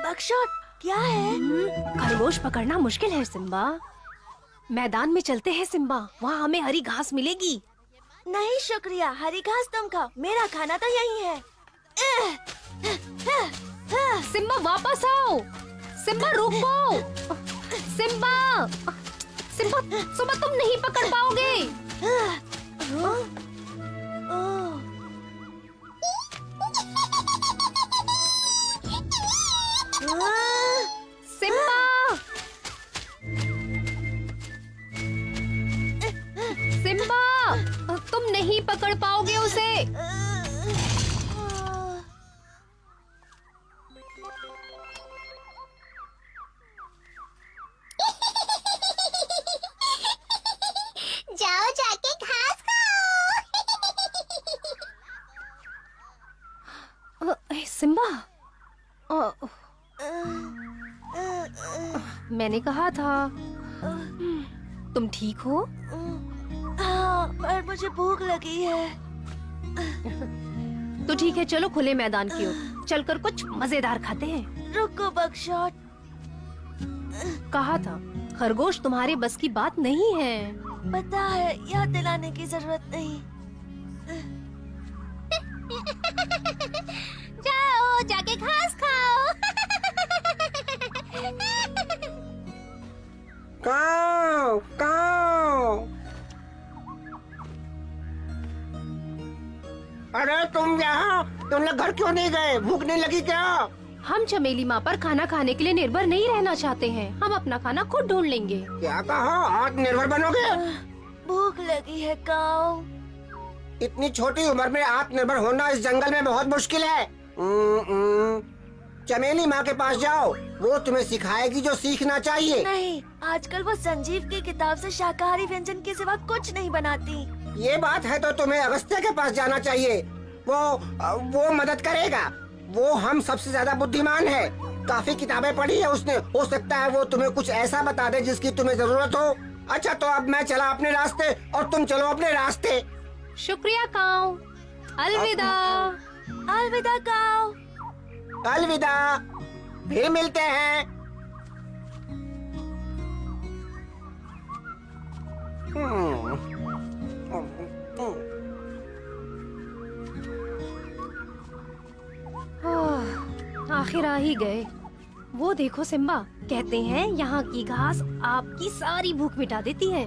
Buckshot, क्या है? खरगोश पकड़ना मुश्किल है सिम्बा। मैदान में चलते हैं सिम्बा, वहाँ हमें हरी घास मिलेगी। नहीं शुक्रिया, हरी घास तुम खाओ, मेरा खाना तो यही है। सिम्बा वापस आओ। सिम्बा रुको। सिम्बा सिम्बा सिम्बा तुम नहीं पकड़ पाओगे। सिम्बा सिम्बा तुम नहीं पकड़ पाओगे उसे। जाओ जाके घास खाओ। सिम्बा मैंने कहा था। तुम ठीक हो? हाँ, पर मुझे भूख लगी है। तो ठीक है, चलो खुले मैदान की ओर चलकर कुछ मजेदार खाते हैं। रुको बकशॉट, कहा था खरगोश तुम्हारे बस की बात नहीं है। पता है, याद दिलाने की जरूरत नहीं। जाओ जाके घास खाओ। काऊ काऊ। अरे तुम यहाँ, तुम लोग घर क्यों नहीं गए? भूख नहीं लगी क्या? हम चमेली माँ पर खाना खाने के लिए निर्भर नहीं रहना चाहते हैं। हम अपना खाना खुद ढूंढ लेंगे। क्या कहा? आत्मनिर्भर बनोगे? भूख लगी है काऊ। इतनी छोटी उम्र में आत्मनिर्भर होना इस जंगल में बहुत मुश्किल है। चमेली माँ के पास जाओ, वो तुम्हें सिखाएगी जो सीखना चाहिए। नहीं, आजकल वो संजीव की किताब से शाकाहारी व्यंजन के सिवा कुछ नहीं बनाती। ये बात है तो तुम्हें अगस्त्य के पास जाना चाहिए। वो मदद करेगा। वो हम सबसे ज्यादा बुद्धिमान है। काफी किताबें पढ़ी है उसने। हो सकता है वो तुम्हें कुछ ऐसा बता दे जिसकी तुम्हें जरूरत हो। अच्छा, तो अब मैं चला अपने रास्ते और तुम चलो अपने रास्ते। शुक्रिया काऊ। अलविदा। अलविदा काऊ। अलविदा, फिर मिलते हैं। आखिर आ ही गए। वो देखो सिम्बा, कहते हैं यहाँ की घास आपकी सारी भूख मिटा देती है।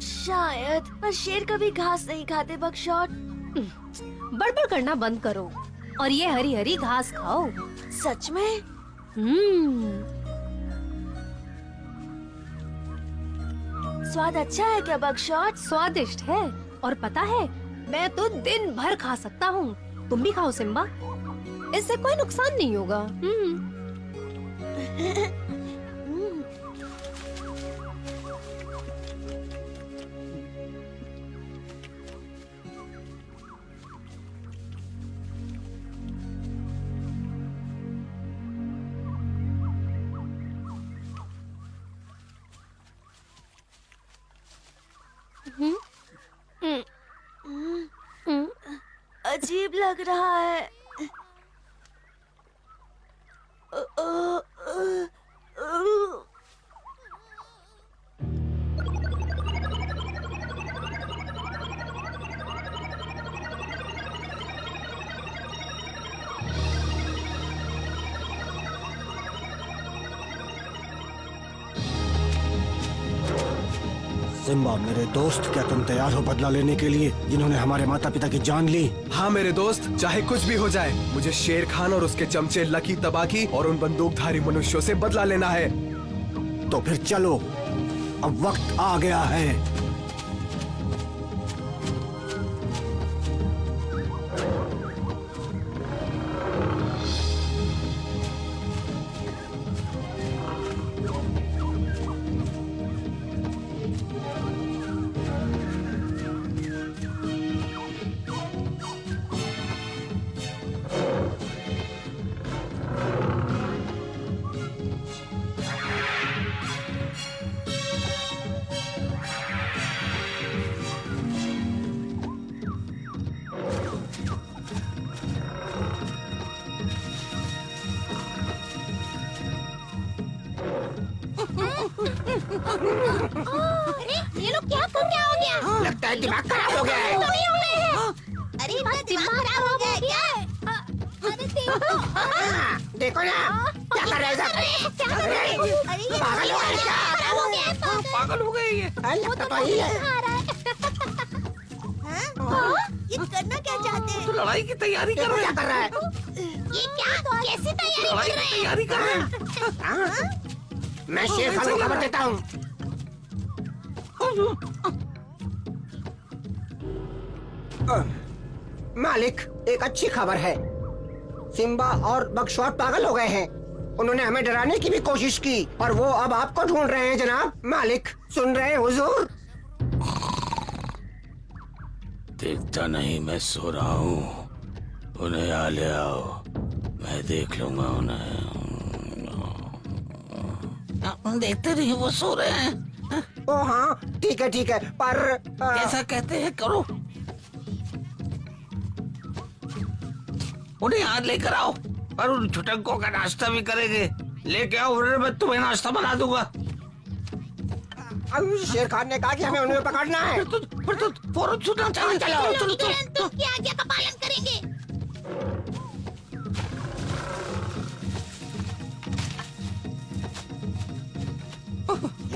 शायद, पर शेर कभी घास नहीं खाते बकशॉट। बड़बड़ करना बंद करो और ये हरी हरी घास खाओ। सच में? स्वाद अच्छा है क्या बकशॉट? स्वादिष्ट है, और पता है मैं तो दिन भर खा सकता हूँ। तुम भी खाओ सिम्बा, इससे कोई नुकसान नहीं होगा। अजीब लग रहा है। सिम्बा मेरे दोस्त, क्या तुम तैयार हो बदला लेने के लिए, जिन्होंने हमारे माता पिता की जान ली? हाँ मेरे दोस्त, चाहे कुछ भी हो जाए, मुझे शेर खान और उसके चमचे लकी तबाकी और उन बंदूकधारी मनुष्यों से बदला लेना है। तो फिर चलो, अब वक्त आ गया है। अरे ये लोग क्या हो गया? लगता है दिमाग खराब हो गया है। तो नहीं हो गए हैं। अरे इनका दिमाग खराब हो गया है क्या? अरे देखो। देखो ना, क्या कर रहे हैं सब? अरे ये पागल हो गए क्या? खराब हो गया है। पागल हो गए ये। लगता तो यही है। ये करना क्या चाहते हैं? तो लड़ाई की तैयारी कर रहे क्या हैं। कर रहा है? ये क्या? कैसी तैयारी लड़ाई कर की रहे हैं? तैयारी कर रहे हैं। हाँ? मैं शेर खान को खबर देता हूँ। मालिक, एक अच्छी खबर है। सिम्बा और बकशॉट पागल हो गए हैं। उन्होंने हमें डराने की भी कोशिश की और वो अब आपको ढूंढ रहे हैं जनाब। मालिक सुन रहे हैं हुजूर? देखता नहीं, मैं सो रहा हूँ। उन्हें यहाँ ले आओ, मैं देख लूंगा उन्हें। देखते नहीं, वो सो रहे हैं। ओ हाँ, ठीक है, पर कैसा कहते हैं करो। उन्हें यहाँ लेकर आओ और उन छुटंकों का नाश्ता भी करेंगे। लेके आओ, उन्हें मैं तुम्हें नाश्ता बना दूंगा। अब शेर खान ने कहा कि हमें उन्हें पकड़ना है। फिर तो फौरन छूटना चाहिए। चलो। तुरंत उसकी आज्ञा का पालन करेंगे।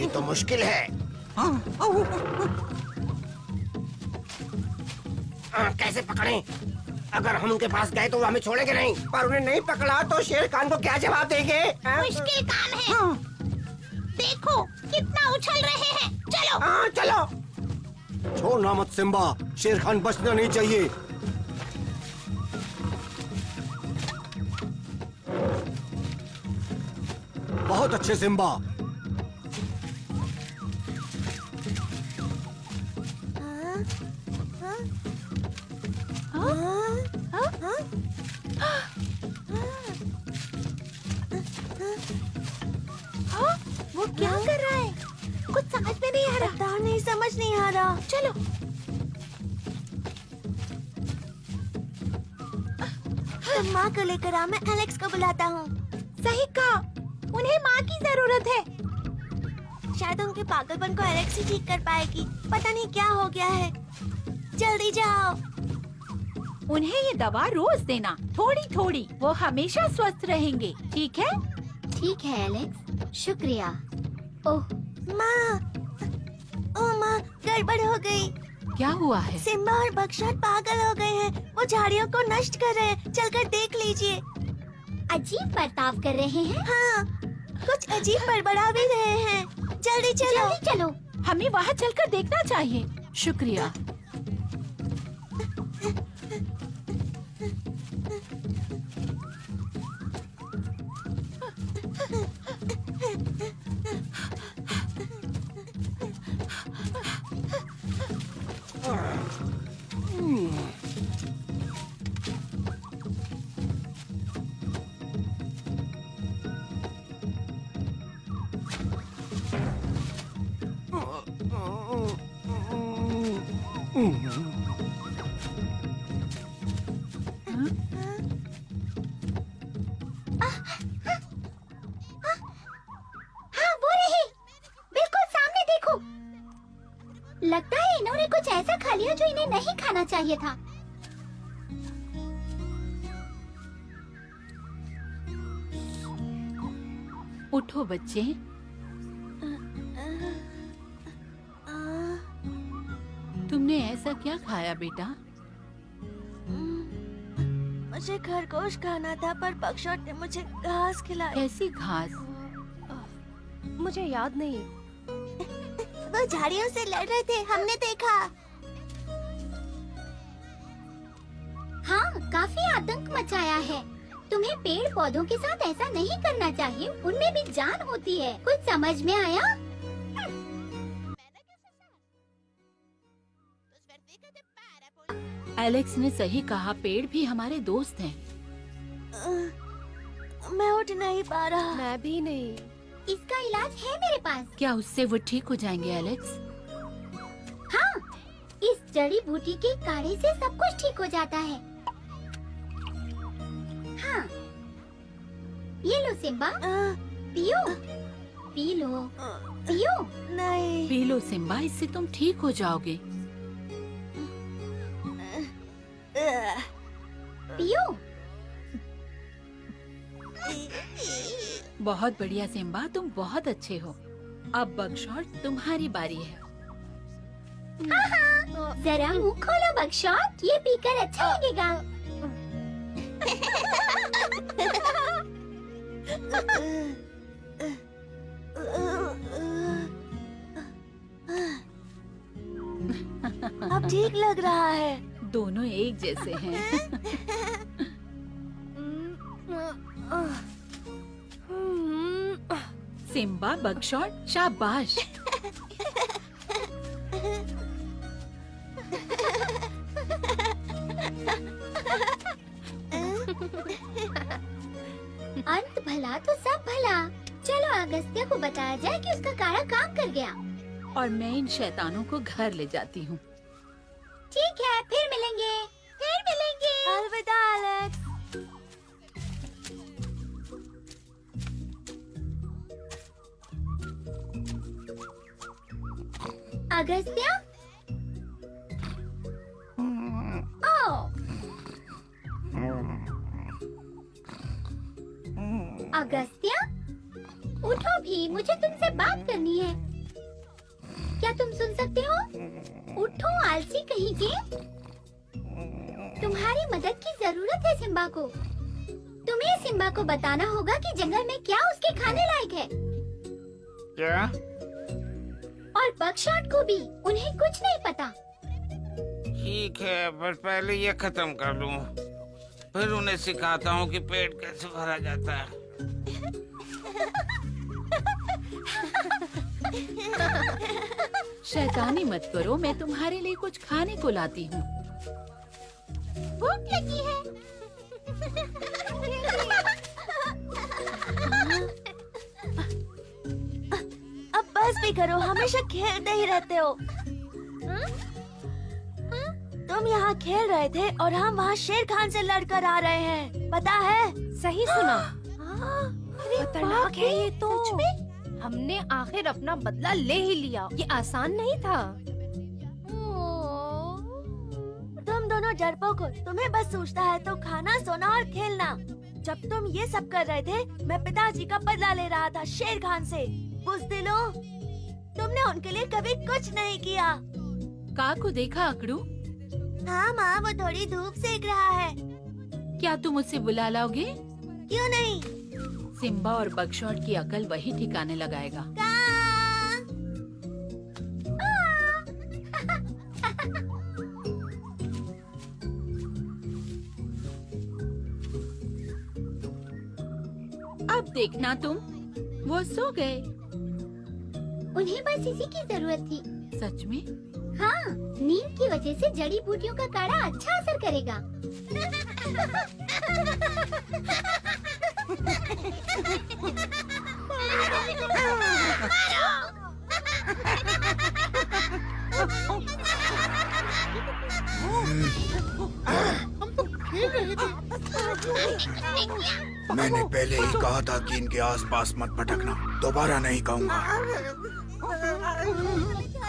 ये तो मुश्किल है। कैसे पकड़ें? अगर हम उनके पास गए तो वो हमें छोड़ेंगे नहीं, पर उन्हें नहीं पकड़ा तो शेर खान को क्या जवाब देंगे? मुश्किल काम है। देखो कितना उछल रहे हैं। चलो। हाँ चलो। छोड़ना मत सिम्बा, शेर खान बचना नहीं चाहिए। बहुत अच्छे सिम्बा। वो क्या कर रहा है? कुछ समझ में नहीं आ रहा। पता नहीं, समझ नहीं आ रहा। चलो। तुम माँ को लेकर आ, मैं एलेक्स को बुलाता हूँ। सही कहा, उन्हें माँ की जरूरत है। शायद उनके पागलपन को एलेक्स ही ठीक कर पाएगी। पता नहीं क्या हो गया है। जल्दी जाओ। उन्हें ये दवा रोज देना, थोड़ी थोड़ी। वो हमेशा स्वस्थ रहेंगे, ठीक है? ठीक है एलेक्स, शुक्रिया। ओह माँ, ओ माँ, गड़बड़ हो गई। क्या हुआ है? सिम्बा और बकशॉट पागल हो गए हैं। वो झाड़ियों को नष्ट कर रहे हैं। चलकर देख लीजिए। अजीब बर्ताव कर रहे हैं। हाँ, कुछ अजीब बड़बड़ा भी रहे हैं। जल्दी चलो। जल्दी चलो। हमें वहाँ चलकर देखना चाहिए। शुक्रिया। हाँ वो रही, बिल्कुल सामने देखो। लगता है इन्होंने कुछ ऐसा खा लिया जो इन्हें नहीं खाना चाहिए था। उठो बच्चे। तुमने ऐसा क्या खाया बेटा? मुझे खरगोश खाना था, पर बकशॉट ने मुझे घास खिलाई। कैसी घास? मुझे याद नहीं। वो झाड़ियों से लड़ रहे थे, हमने देखा। हाँ, काफी आतंक मचाया है। तुम्हें पेड़ पौधों के साथ ऐसा नहीं करना चाहिए, उनमें भी जान होती है। कुछ समझ में आया? एलेक्स ने सही कहा, पेड़ भी हमारे दोस्त हैं। मैं उठ नहीं पा रहा। मैं भी नहीं। इसका इलाज है मेरे पास। क्या उससे वो ठीक हो जाएंगे एलेक्स? हाँ, इस जड़ी बूटी के काढ़े से सब कुछ ठीक हो जाता है। हाँ, ये लो सिम्बा, पियो, पी लो, पियो। नहीं। पी लो सिम्बा, इससे तुम ठीक हो जाओगे। पियो। बहुत बढ़िया सिम्बा, तुम बहुत अच्छे हो। अब बकशॉट तुम्हारी बारी है। जरा मुंह खोलो बकशॉट, ये पीकर अच्छा लगेगा। अब ठीक लग रहा है। दोनों एक जैसे हैं। सिम्बा, बकशॉट, शाबाश। अंत भला तो सब भला। चलो अगस्त्य को बताया जाए कि उसका काढ़ा काम कर गया। और मैं इन शैतानों को घर ले जाती हूँ। ठीक है, फिर मिलेंगे। फिर मिलेंगे। अलविदा एलेक्स। अगस्त्य? ओ, अगस्त्य, उठो भी, मुझे तुमसे बात करनी है। क्या तुम सुन सकते हो? उठो आलसी कहीं के। तुम्हारी मदद की जरूरत है सिम्बा को। तुम्हें सिम्बा को बताना होगा कि जंगल में क्या उसके खाने लायक है। क्या? और बकशॉट को भी, उन्हें कुछ नहीं पता। ठीक है, पर पहले ये खत्म कर लूं, फिर उन्हें सिखाता हूँ कि पेट कैसे भरा जाता है। शैतानी मत करो, मैं तुम्हारे लिए कुछ खाने को लाती हूँ। भूख लगी है। अब बस भी करो, हमेशा खेलते ही रहते हो। तुम यहाँ खेल रहे थे और हम वहाँ शेर खान से लड़कर आ रहे हैं, पता है? सही सुना। अरे खतरनाक बाप है रे, ये तो। सच में? हमने आखिर अपना बदला ले ही लिया। ये आसान नहीं था। तुम दोनों डरपोक हो, तुम्हें बस सूझता है तो खाना, सोना और खेलना। जब तुम ये सब कर रहे थे, मैं पिताजी का बदला ले रहा था शेर खान से। बुज़दिलों, तुमने उनके लिए कभी कुछ नहीं किया। का को देखा अकड़ू? हाँ माँ, वो थोड़ी धूप सेक रहा है। क्या तुम उसे बुला लाओगे? क्यों नहीं? सिम्बा और बगशॉट की अकल वही ठिकाने लगाएगा। अब देखना तुम, वो सो गए। उन्हें बस इसी की जरूरत थी। सच में? हाँ, नींद की वजह से जड़ी बूटियों का काढ़ा अच्छा असर करेगा। मैंने पहले ही कहा था कि इनके आसपास मत भटकना। दोबारा नहीं कहूँगा।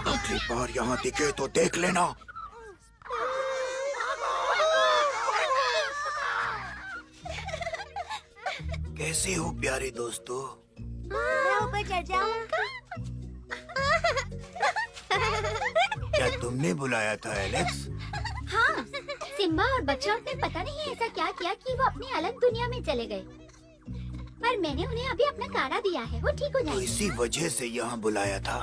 अगली बार यहाँ दिखे तो देख लेना। कैसी हो प्यारे दोस्तों? मैं ऊपर चढ़ जाऊँ? क्या तुमने बुलाया था एलेक्स? हाँ, सिम्बा और बगशॉट ने पता नहीं ऐसा क्या किया कि वो अपनी अलग दुनिया में चले गए। पर मैंने उन्हें अभी अपना काढ़ा दिया है, वो ठीक हो तो जाएंगे। इसी वजह से यहाँ बुलाया था।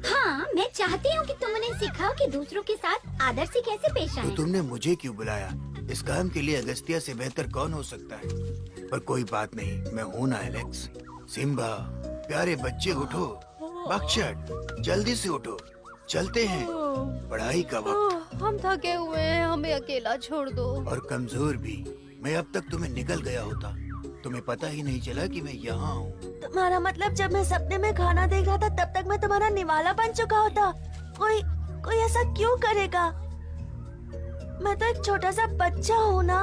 हाँ, मैं चाहती हूँ कि तुम उन्हें सिखाओ कि दूसरों के साथ आदर से कैसे पेश तो आएं। तुमने मुझे क्यों बुलाया? इस काम के लिए अगस्तिया से बेहतर कौन हो सकता है? पर कोई बात नहीं, मैं हूँ ना एलेक्स। सिम्बा, प्यारे बच्चे उठो। बगशॉट, जल्दी से उठो, चलते हैं। पढ़ाई का वक्त। हम थके हुए हैं, हमें अकेला छोड़ दो। और कमजोर भी। मैं अब तक तुम्हें निकल गया होता, तुम्हें पता ही नहीं चला कि मैं यहाँ हूँ। तुम्हारा मतलब जब मैं सपने में खाना देख रहा था तब तक मैं तुम्हारा निवाला बन चुका होता। कोई ऐसा क्यों करेगा? मैं तो एक छोटा सा बच्चा हूँ ना।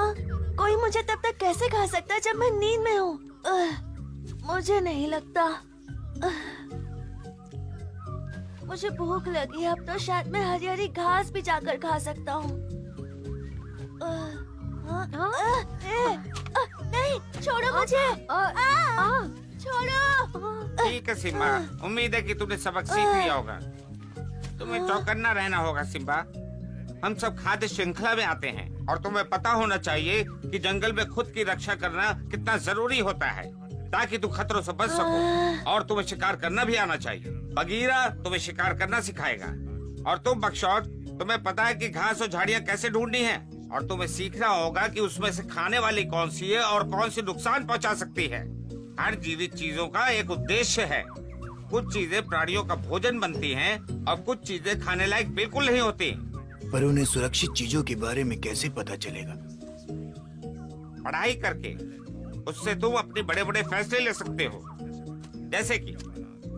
कोई मुझे तब तक कैसे खा सकता है जब मैं नींद में हूँ? मुझे नहीं लगता। मुझे भूख लगी है, अब तो शायद मैं हरी हरी घास भी जाकर खा सकता हूँ। नहीं, छोड़ो मुझे। छोड़ो। ठीक है सिम्बा, उम्मीद है कि तुमने सबक सीख लिया होगा। तुम्हें चौकन्ना रहना होगा सिम्बा। हम सब खाद्य श्रृंखला में आते हैं और तुम्हें पता होना चाहिए कि जंगल में खुद की रक्षा करना कितना जरूरी होता है ताकि तुम खतरों से बच सको। और तुम्हें शिकार करना भी आना चाहिए। बगीरा तुम्हें शिकार करना सिखाएगा। और तुम बगशॉट, तुम्हें पता है कि घास और झाड़ियाँ कैसे ढूंढनी है। और तुम्हें सीखना होगा कि उसमें से खाने वाली कौन सी है और कौन सी नुकसान पहुंचा सकती है। हर जीवित चीजों का एक उद्देश्य है। कुछ चीजें प्राणियों का भोजन बनती हैं और कुछ चीजें खाने लायक बिल्कुल नहीं होती। पर उन्हें सुरक्षित चीजों के बारे में कैसे पता चलेगा? पढ़ाई करके। उससे तुम अपने बड़े बड़े फैसले ले सकते हो। जैसे कि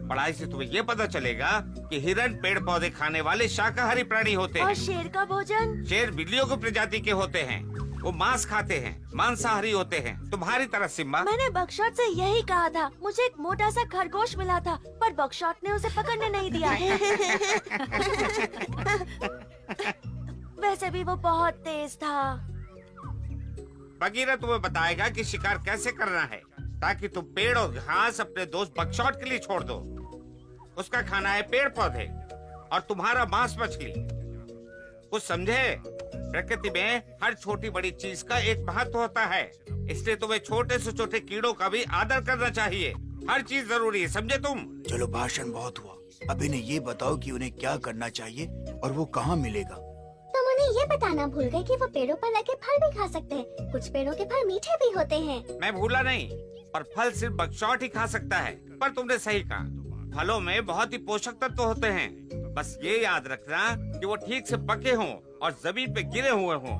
पढ़ाई से तुम्हें ये पता चलेगा कि हिरण पेड़ पौधे खाने वाले शाकाहारी प्राणी होते और हैं। शेर का भोजन? शेर बिल्लियों की प्रजाति के होते हैं। वो मांस खाते हैं, मांसाहारी होते हैं, तुम्हारी तरह सिम्बा। मैंने बगशॉट से यही कहा था। मुझे एक मोटा सा खरगोश मिला था पर बगशॉट ने उसे पकड़ने नहीं दिया। वैसे भी वो बहुत तेज था। बगीरा तुम्हें बताएगा कि शिकार कैसे करना है ताकि तुम पेड़ और घास अपने दोस्त बगशॉट के लिए छोड़ दो। उसका खाना है पेड़ पौधे और तुम्हारा मांस मछली। कुछ समझे? प्रकृति में हर छोटी बड़ी चीज का एक महत्व होता है, इसलिए तुम्हें छोटे से छोटे कीड़ों का भी आदर करना चाहिए। हर चीज जरूरी है, समझे तुम? चलो भाषण बहुत हुआ, अब इन्हें ये बताओ कि उन्हें क्या करना चाहिए और वो कहाँ मिलेगा। तुम उन्हें ये बताना भूल गए कि वो पेड़ों पर लगे फल भी खा सकते हैं। कुछ पेड़ों के फल मीठे भी होते हैं। मैं भूला नहीं, पर फल सिर्फ बगशॉट ही खा सकता है। पर तुमने सही कहा, फलों में बहुत ही पोषक तत्व होते हैं। बस ये याद रखना कि वो ठीक से पके हों और जमीन पे गिरे हुए हों।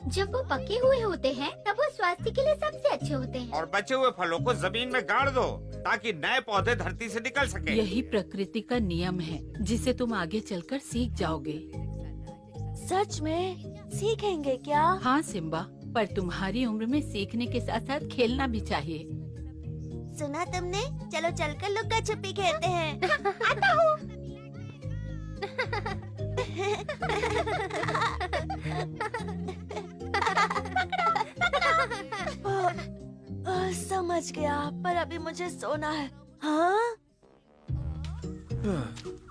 जब वो पके हुए होते हैं तब वो स्वास्थ्य के लिए सबसे अच्छे होते हैं। और बचे हुए फलों को जमीन में गाड़ दो ताकि नए पौधे धरती से निकल सके। यही प्रकृति का नियम है जिसे तुम आगे चलकर सीख जाओगे। सच में सीखेंगे क्या? हाँ सिम्बा, पर तुम्हारी उम्र में सीखने के साथ साथ खेलना भी चाहिए। सुना तुमने? चलो चलकर लुक्का छुपी खेलते हैं। आता हूँ। बज गया, पर अभी मुझे सोना है। हाँ?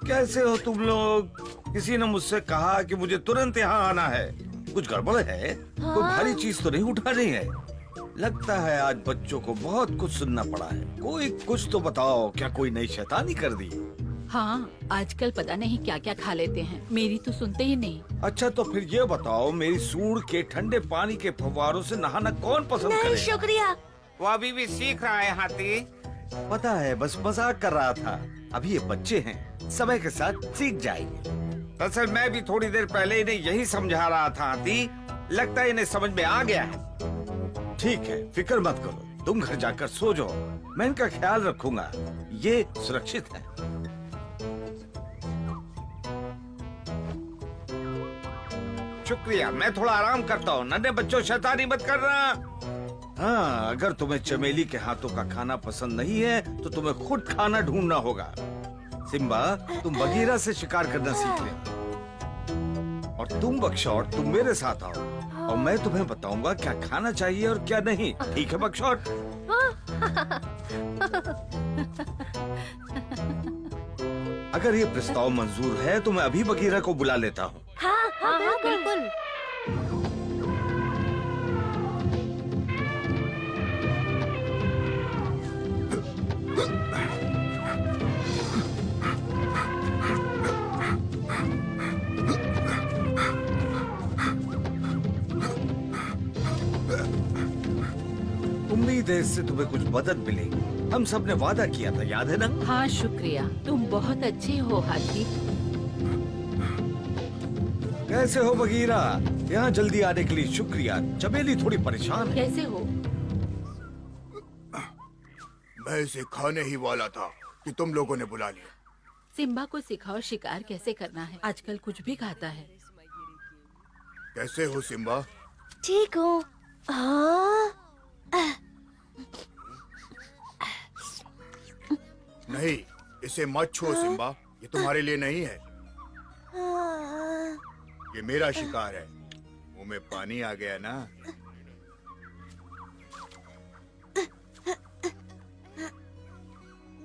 कैसे हो तुम लोग? किसी ने मुझसे कहा कि मुझे तुरंत यहाँ आना है। कुछ गड़बड़ है? कोई भारी चीज तो नहीं उठानी है? लगता है आज बच्चों को बहुत कुछ सुनना पड़ा है। कोई कुछ तो बताओ, क्या कोई नई शैतानी कर दी? हाँ, आजकल पता नहीं क्या क्या खा लेते हैं, मेरी तो सुनते ही नहीं। अच्छा तो फिर ये बताओ, मेरी सूंड के ठंडे पानी के फव्वारों से नहाना कौन पसंद नहीं करेगा? शुक्रिया। वो अभी भी सीख रहा है हाथी। पता है, बस मजाक कर रहा था। अभी ये बच्चे हैं, समय के साथ सीख जाएंगे। दरअसल मैं भी थोड़ी देर पहले इन्हें यही समझा रहा था हाथी। लगता है इन्हें समझ में आ गया है। ठीक है, फिक्र मत करो, तुम घर जाकर सो जाओ, मैं इनका ख्याल रखूंगा। ये सुरक्षित है। शुक्रिया, मैं थोड़ा आराम करता हूँ। नन्हे बच्चों, शैतानी मत करना। हाँ, अगर तुम्हें चमेली के हाथों का खाना पसंद नहीं है तो तुम्हें खुद खाना ढूंढना होगा। सिम्बा, तुम बगीरा से शिकार करना सीख ले, और तुम बकशॉट, तुम मेरे साथ आओ और मैं तुम्हें बताऊंगा क्या खाना चाहिए और क्या नहीं। ठीक है बकशॉट? अगर ये प्रस्ताव मंजूर है तो मैं अभी बगीरा को बुला लेता हूँ। हाँ हाँ बिल्कुल। उम्मीद है इससे तुम्हें कुछ मदद मिलेगी। हम सब ने वादा किया था, याद है ना? हाँ शुक्रिया, तुम बहुत अच्छे हो हाथी। कैसे हो बगीरा? यहाँ जल्दी आने के लिए शुक्रिया। चमेली थोड़ी परेशान है। कैसे हो? मैं इसे खाने ही वाला था कि तुम लोगों ने बुला लिया। सिम्बा को सिखाओ शिकार कैसे करना है, आजकल कुछ भी खाता है। कैसे हो सिम्बा? ठीक हूँ। हाँ? नहीं, इसे मत छुओ सिम्बा, ये तुम्हारे लिए नहीं है। हाँ। ये मेरा शिकार है। मुंह में पानी आ गया ना?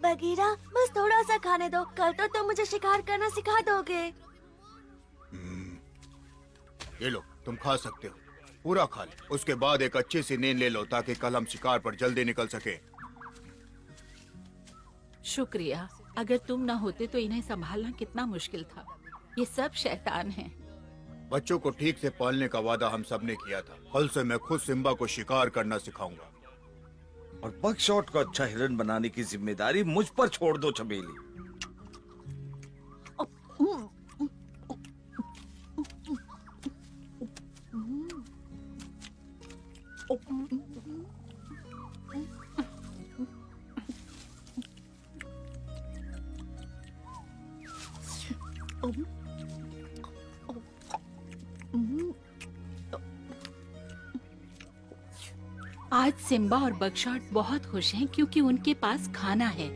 बगीरा, बस थोड़ा सा खाने दो, कल तो तुम मुझे शिकार करना सिखा दोगे। ये लो, तुम खा सकते हो, पूरा खा लो। उसके बाद एक अच्छी सी नींद ले लो ताकि कल हम शिकार पर जल्दी निकल सके। शुक्रिया, अगर तुम न होते तो इन्हें संभालना कितना मुश्किल था। ये सब शैतान हैं। बच्चों को ठीक से पालने का वादा हम सब ने किया था। कल से मैं खुद सिम्बा को शिकार करना सिखाऊंगा। और बकशॉट को अच्छा हिरन बनाने की जिम्मेदारी मुझ पर छोड़ दो चमेली। आज सिम्बा और बकशॉट बहुत खुश हैं क्योंकि उनके पास खाना है।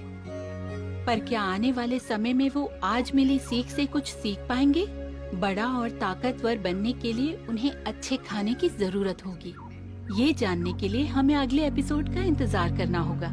पर क्या आने वाले समय में वो आज मिली सीख से कुछ सीख पाएंगे? बड़ा और ताकतवर बनने के लिए उन्हें अच्छे खाने की जरूरत होगी। ये जानने के लिए हमें अगले एपिसोड का इंतजार करना होगा।